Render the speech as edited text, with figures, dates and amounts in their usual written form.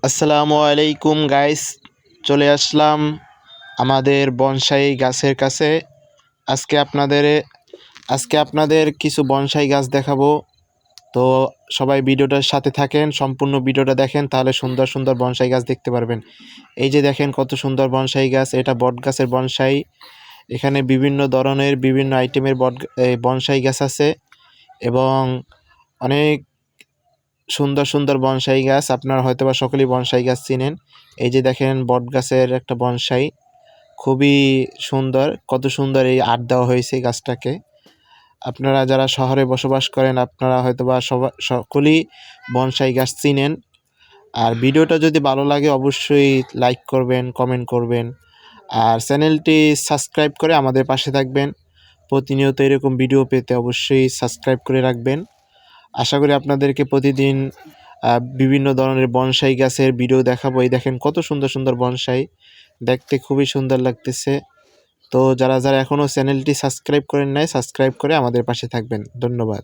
আসসালামু আলাইকুম গাইস, চলে আসলাম আমাদের বনসাই গাছের কাছে। আজকে আপনাদের আজকে আপনাদের কিছু বনসাই গাছ দেখাবো। তো সবাই ভিডিওটার সাথে থাকেন, সম্পূর্ণ ভিডিওটা দেখেন, তাহলে সুন্দর সুন্দর বনসাই গাছ দেখতে পারবেন। এই যে দেখেন কত সুন্দর বনসাই গাছ, এটা বট গাছের বনসাই। এখানে বিভিন্ন ধরনের বিভিন্ন আইটেমের বনসাই গাছ আছে এবং অনেক সুন্দর সুন্দর বনসাই গাছ। আপনারা হয়তোবা সকলেই বনসাই গাছ চিনেন। এই যে দেখেন বট গাছের একটা বনসাই, খুবই সুন্দর। কত সুন্দর এই আর্ট দেওয়া হয়েছে গাছটাকে। আপনারা যারা শহরে বসবাস করেন, আপনারা হয়তোবা সকলেই বনসাই গাছ চিনেন। আর ভিডিওটা যদি ভালো লাগে অবশ্যই লাইক করবেন, কমেন্ট করবেন, আর চ্যানেলটি সাবস্ক্রাইব করে আমাদের পাশে থাকবেন। প্রতিনিয়ত এরকম ভিডিও পেতে অবশ্যই সাবস্ক্রাইব করে রাখবেন। আশা করি আপনাদেরকে প্রতিদিন বিভিন্ন ধরনের বনসাই গাছের ভিডিও দেখাবো। এই দেখেন কত সুন্দর সুন্দর বনসাই, দেখতে খুবই সুন্দর লাগতেছে। তো যারা যারা এখনও চ্যানেলটি সাবস্ক্রাইব করেন নাই, সাবস্ক্রাইব করে আমাদের পাশে থাকবেন। ধন্যবাদ।